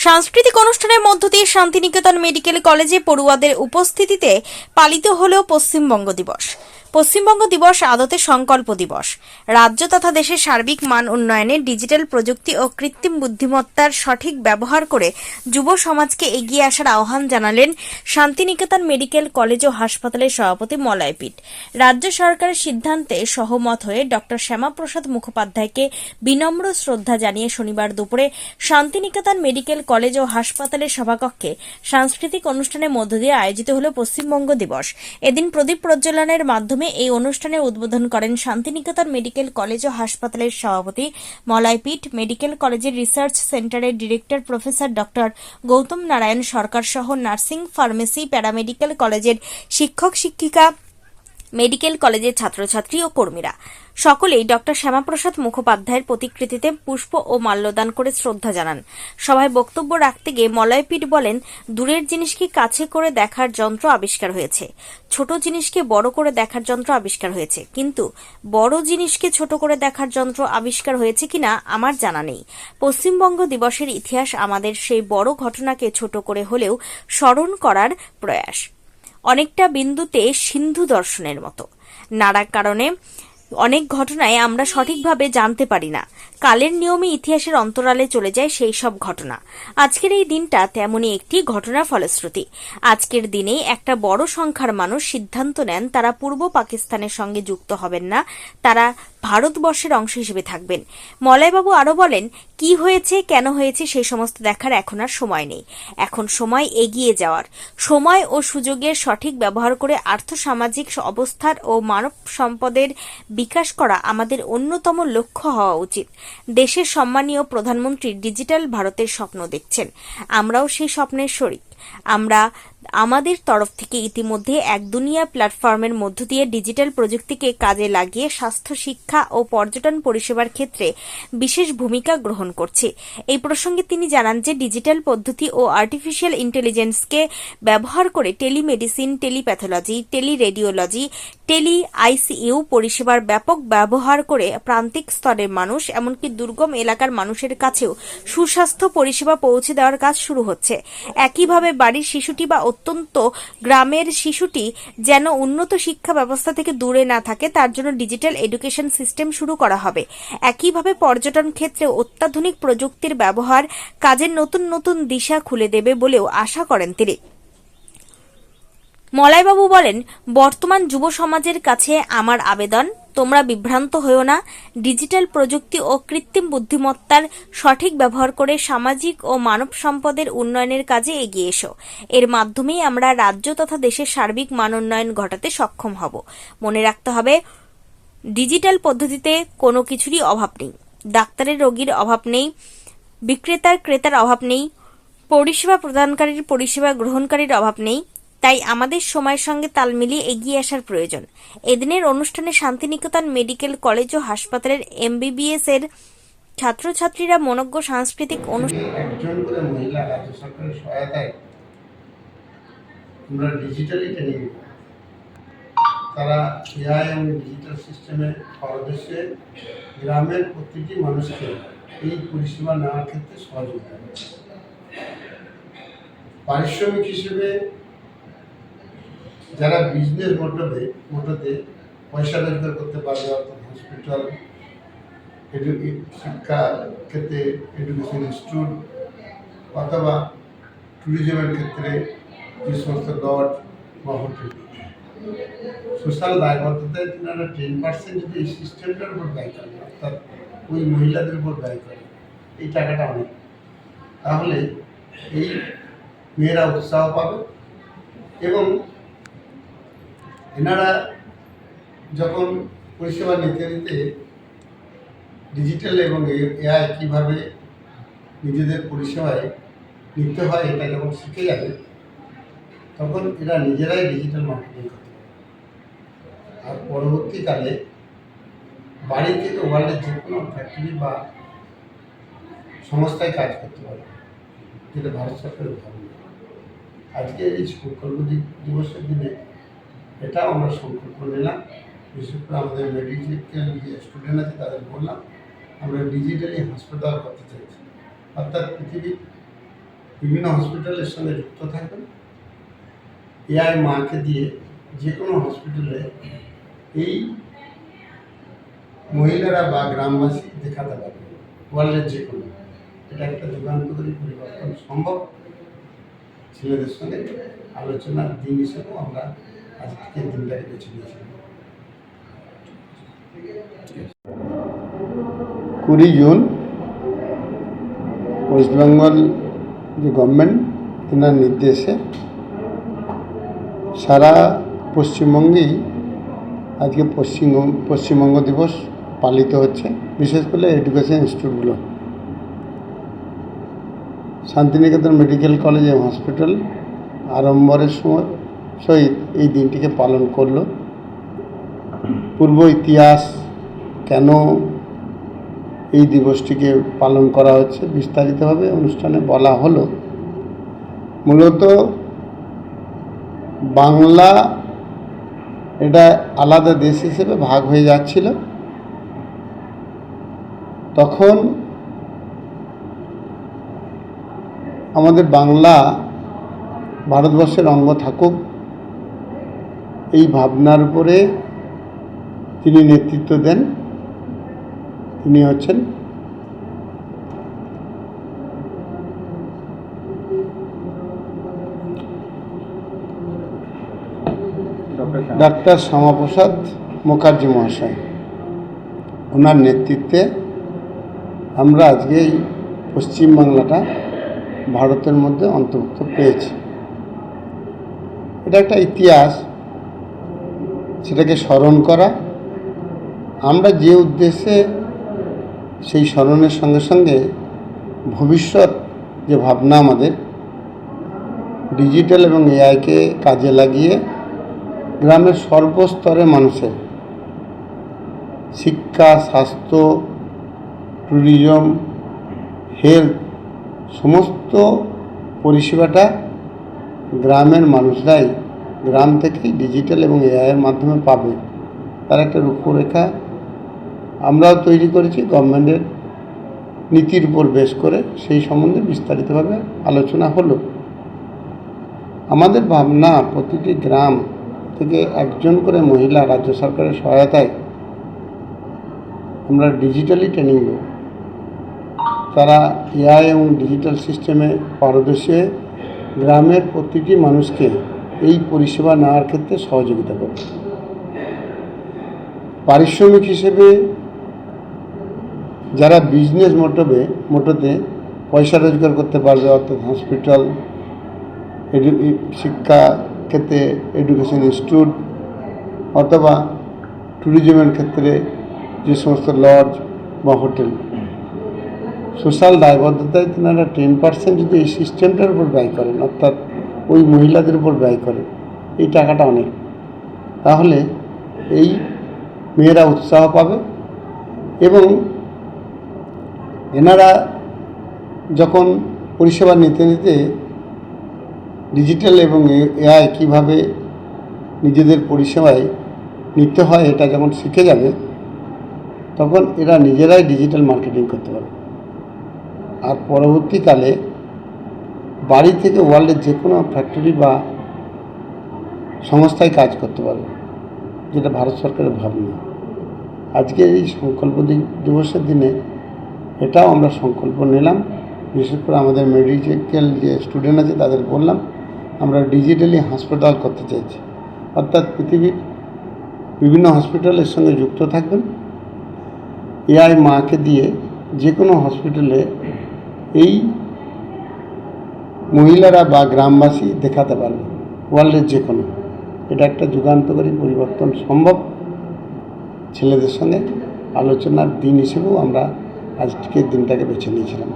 সাংস্কৃতিক অনুষ্ঠানের মধ্য দিয়ে শান্তিনিকেতন মেডিকেল কলেজে পড়ুয়াদের উপস্থিতিতে পালিত হল পশ্চিমবঙ্গ দিবস। পশ্চিমবঙ্গ দিবস আদতে সংকল্প দিবস। রাজ্য তথা দেশের সার্বিক মান উন্নয়নে ডিজিটাল প্রযুক্তি ও কৃত্রিম বুদ্ধিমত্তার সঠিক ব্যবহার করে যুব সমাজকে এগিয়ে আসার আহ্বান জানালেন শান্তিনিকেতন মেডিকেল কলেজ ও হাসপাতালের সভাপতি মলয় পিট। রাজ্য সরকারের সিদ্ধান্তে সহমত হয়ে ডক্টর শ্যামাপ্রসাদ মুখোপাধ্যায়কে বিনম্র শ্রদ্ধা জানিয়ে শনিবার দুপুরে শান্তিনিকেতন মেডিকেল কলেজ ও হাসপাতালের সভাকক্ষে সাংস্কৃতিক অনুষ্ঠানের মধ্য দিয়ে আয়োজিত হল পশ্চিমবঙ্গ দিবস। এদিন প্রদীপ প্রজ্বলনের মাধ্যমে এই অনুষ্ঠানের উদ্বোধন করেন শান্তিনিকেতন মেডিকেল কলেজ ও হাসপাতালের সভাপতি মলয় পিট, মেডিকেল কলেজের রিসার্চ সেন্টারের director professor doctor Gautam Narayan Sarkar সহ নার্সিং, ফার্মেসি, প্যারামেডিকেল কলেজের শিক্ষক শিক্ষিকা, মেডিকেল কলেজের ছাত্রছাত্রী ও কর্মীরা সকলেই ডক্টর শ্যামাপ্রসাদ মুখোপাধ্যায়ের প্রতিকৃতিতে পুষ্প ও মাল্যদান করে শ্রদ্ধা জানান। সভায় বক্তব্য রাখতে গিয়ে মলয় পিট বলেন, দূরের জিনিসকে কাছে করে দেখার যন্ত্র আবিষ্কার হয়েছে, ছোট জিনিসকে বড় করে দেখার যন্ত্র আবিষ্কার হয়েছে, কিন্তু বড় জিনিসকে ছোট করে দেখার যন্ত্র আবিষ্কার হয়েছে কিনা আমার জানা নেই। পশ্চিমবঙ্গ দিবসের ইতিহাস আমাদের সেই বড় ঘটনাকে ছোট করে হলেও স্মরণ করার প্রয়াস। অনেকটা বিন্দুতে সিন্ধু দর্শনের মতো নাড়ার কারণে অনেক ঘটনায় আমরা সঠিকভাবে জানতে পারি না। কালের নিয়মে ইতিহাসের অন্তরালে চলে যায় সেই সব ঘটনা। আজকের এই দিনটা তেমনই একটি ঘটনার ফলশ্রুতি। আজকের দিনেই একটা বড় সংখ্যার মানুষ সিদ্ধান্ত নেন তারা পূর্ব পাকিস্তানের সঙ্গে যুক্ত হবেন না, তারা ভারতবর্ষের অংশ হিসেবে থাকবেন। মলয়বাবু আরও বলেন, কি হয়েছে, কেন হয়েছে সেই সমস্ত দেখার এখন আর সময় নেই। এখন সময় এগিয়ে যাওয়ার, সময় ও সুযোগের সঠিক ব্যবহার করে আর্থসামাজিক অবস্থার ও মানব সম্পদের বিকাশ করা আমাদের অন্যতম লক্ষ্য হওয়া উচিত। দেশের সম্মানীয় প্রধানমন্ত্রী ডিজিটাল ভারতের স্বপ্ন দেখছেন, আমরাও সেই স্বপ্নের শরিক। আমরা আমাদের তরফ থেকে ইতিমধ্যে এক দুনিয়া প্ল্যাটফর্মের মধ্য দিয়ে ডিজিটাল প্রযুক্তিকে কাজে লাগিয়ে স্বাস্থ্য, শিক্ষা ও পর্যটন পরিষেবার ক্ষেত্রে বিশেষ ভূমিকা গ্রহণ করছি। এই প্রসঙ্গে তিনি জানান যে ডিজিটাল পদ্ধতি ও আর্টিফিশিয়াল ইন্টেলিজেন্সকে ব্যবহার করে টেলিমেডিসিন, টেলিপ্যাথোলজি, টেলিরেডিওলজি, টেলি আইসিইউ পরিষেবার ব্যাপক ব্যবহার করে প্রান্তিক স্তরের মানুষ, এমনকি দুর্গম এলাকার মানুষের কাছেও সুস্বাস্থ্য পরিষেবা পৌঁছে দেওয়ার কাজ শুরু হচ্ছে। একইভাবে বাড়ির শিশুটি বা অত্যন্ত গ্রামের শিশুটি যেন উন্নত শিক্ষা ব্যবস্থা থেকে দূরে না থাকে, তার জন্য ডিজিটাল এডুকেশন সিস্টেম শুরু করা হবে। একইভাবে পর্যটন ক্ষেত্রে অত্যাধুনিক প্রযুক্তির ব্যবহার কাজের নতুন নতুন দিশা খুলে দেবে বলেও আশা করেন তিনি। মলয়বাবু বলেন, বর্তমান যুব সমাজের কাছে আমার আবেদন, তোমরা বিভ্রান্ত হও না। ডিজিটাল প্রযুক্তি ও কৃত্রিম বুদ্ধিমত্তার সঠিক ব্যবহার করে সামাজিক ও মানব সম্পদের উন্নয়নের কাজে এগিয়ে এসো। এর মাধ্যমেই আমরা রাজ্য তথা দেশের সার্বিক মান উন্নয়ন ঘটাতে সক্ষম হব। মনে রাখতে হবে, ডিজিটাল পদ্ধতিতে কোনো কিছুরই অভাব নেই। ডাক্তারের রোগীর অভাব নেই, বিক্রেতার ক্রেতার অভাব নেই, পরিষেবা প্রদানকারীর পরিষেবা গ্রহণকারীর অভাব নেই। তাই আমাদের সময়ের সঙ্গে তাল মিলিয়ে এগিয়ে আসার প্রয়োজন। এদিনের অনুষ্ঠানে শান্তিনিকেতন মেডিকেল কলেজ ও হাসপাতালের MBBS এর ছাত্রছাত্রীরা মনোজ্ঞ সাংস্কৃতিক অনুষ্ঠান একজন করে মহিলা রাজ্য সরকারের সহায়তায় আমরা ডিজিটালি ট্রেনিং, তারা এআই এবং ডিজিটাল সিস্টেমে পারদর্শী গ্রামের প্রতিটি মানুষকে এই পরিষেবা নেওয়ার ক্ষেত্রে সহযোগিতা করছে। পারিশ্রমিক হিসেবে যারা বিজনেস মোটতে পয়সা রোজগার করতে পারবে, অর্থাৎ হসপিটাল, শিক্ষা ক্ষেত্রে এডুকেশন ইনস্টিটিউট অথবা ট্যুরিজমের ক্ষেত্রে যে সমস্ত লজ বা হোটেল, সোশ্যাল দায়বদ্ধতায় তিনারা 10% যদি এই সিস্টেমটার উপর ব্যয় করেন, অর্থাৎ ওই মহিলাদের উপর ব্যয় করেন, এই টাকাটা অনেক, তাহলে এই মেয়েরা উৎসাহ পাবে এবং এনারা যখন পরিষেবা নিতে নিতে ডিজিটাল এবং এআই কীভাবে নিজেদের পরিষেবায় নিতে হয় এটা যখন শিখে যাবে, তখন এরা নিজেরাই ডিজিটাল মার্কেটিং করতে পারবে। আর পরবর্তীকালে বাড়ি থেকে ওয়ার্ল্ডের যে কোনো ফ্যাক্টরি বা সংস্থায় কাজ করতে পারবে, যেটা ভারত সরকারের ভাবনা। আজকে এই সংকল্প দিবসের দিনে এটাও আমরা সংকল্প নিলাম। বিশেষ করে আমাদের মেডিকেল যে স্টুডেন্ট আছে তাদের বললাম, আমরা ডিজিটালি হাসপাতাল করতে চাইছি, অর্থাৎ পৃথিবীর বিভিন্ন হসপিটালের সঙ্গে যুক্ত থাকবেন। এআই মাকে দিয়ে যে কোনো হসপিটালে এই মহিলারা বা গ্রামবাসী দেখাতে পারবে, ওয়ার্ল্ডের যে কোনো। এটা একটা যুগান্তকারী পরিবর্তন সম্ভব। ছেলেদের সঙ্গে আলোচনার দিন হিসেবেও আমরা আজকের দিনটাকে বেছে নিয়েছিলাম। 20 জুন ওয়েস্ট বেঙ্গল যে গভর্নমেন্ট তেনার নির্দেশে সারা পশ্চিমবঙ্গেই আজকে পশ্চিমবঙ্গ দিবস পালিত হচ্ছে, বিশেষ করে এডুকেশন ইনস্টিটিউটগুলো। শান্তিনিকেতন মেডিকেল কলেজ এবং হসপিটাল আড়ম্বরের সহিত এই দিনটিকে পালন করল। পূর্ব ইতিহাস, কেন এই দিবসটিকে পালন করা হচ্ছে বিস্তারিতভাবে অনুষ্ঠানে বলা হলো। মূলত বাংলা এটা আলাদা দেশ হিসেবে ভাগ হয়ে যাচ্ছিল, তখন আমাদের বাংলা ভারতবর্ষের অঙ্গ থাকুক এই ভাবনার উপরে তিনি নেতৃত্ব দেন। তিনি হচ্ছেন ডাক্তার শ্যামাপ্রসাদ মুখার্জি মহাশয়। ওনার নেতৃত্বে আমরা আজকে এই পশ্চিমবাংলাটা ভারতের মধ্যে অন্তর্ভুক্ত পেয়েছি। এটা একটা ইতিহাস, সেটাকে স্মরণ করা। আমরা যে উদ্দেশ্যে সেই স্মরণের সঙ্গে সঙ্গে ভবিষ্যৎ যে ভাবনা আমাদের ডিজিটাল এবং এআইকে কাজে লাগিয়ে গ্রামের সর্বস্তরের মানুষের শিক্ষা, স্বাস্থ্য, ট্যুরিজম, হেলথ সমস্ত পরিষেবাটা গ্রামের মানুষরাই গ্রাম থেকেই ডিজিটাল এবং এআইয়ের মাধ্যমে পাবে, তার একটা রূপরেখা আমরাও তৈরি করেছি গভর্নমেন্টের নীতির উপর বেশ করে। সেই সম্বন্ধে বিস্তারিতভাবে আলোচনা হলো। আমাদের ভাবনা প্রতিটি গ্রাম থেকে একজন করে মহিলা রাজ্য সরকারের সহায়তায় আমরা ডিজিটালি ট্রেনিং দেব। তারা এআই এবং ডিজিটাল সিস্টেমে পারদর্শী হয়ে গ্রামের প্রতিটি মানুষকে এই পরিষেবা নেওয়ার ক্ষেত্রে সহযোগিতা করবে। পারিশ্রমিক হিসেবে যারা বিজনেস মোটোতে পয়সা রোজগার করতে পারবে, অর্থাৎ হসপিটাল, শিক্ষা ক্ষেত্রে এডুকেশন ইনস্টিটিউট অথবা ট্যুরিজমের ক্ষেত্রে যে সমস্ত লজ বা হোটেল, সোশ্যাল দায়বদ্ধতায় তেনারা 10% যদি এই সিস্টেমটার উপর ব্যয় করেন, অর্থাৎ ওই মহিলাদের উপর ব্যয় করেন, এই টাকাটা অনেক, তাহলে এই মেয়েরা উৎসাহ পাবে। এবং এনারা যখন পরিষেবা নিতে নিতে ডিজিটাল এবং এআই কীভাবে নিজেদের পরিষেবায় নিতে হয় এটা যখন শিখে যাবে, তখন এরা নিজেরাই ডিজিটাল মার্কেটিং করতে পারবে। আর পরবর্তীকালে বাড়ি থেকে ওয়ার্ল্ডের যে কোনো ফ্যাক্টরি বা সংস্থায় কাজ করতে পারবে, যেটা ভারত সরকারের ভাবনা। আজকের এই সংকল্প দিবসের দিনে এটাও আমরা সংকল্প নিলাম। বিশেষ করে আমাদের মেডিকেল যে স্টুডেন্ট আছে তাদের বললাম আমরা ডিজিটালি হাসপাতাল করতে চাইছি, অর্থাৎ পৃথিবীর বিভিন্ন হসপিটালের সঙ্গে যুক্ত থাকবেন। এআই মাকে দিয়ে যে কোনো হসপিটালে এই মহিলারা বা গ্রামবাসী দেখাতে পারবে, ওয়ার্ল্ডের যে কোনো। এটা একটা যুগান্তকারী পরিবর্তন সম্ভব। ছেলেদের সঙ্গে আলোচনার দিন হিসেবেও আমরা আজকের দিনটাকে বেছে নিয়েছিলাম।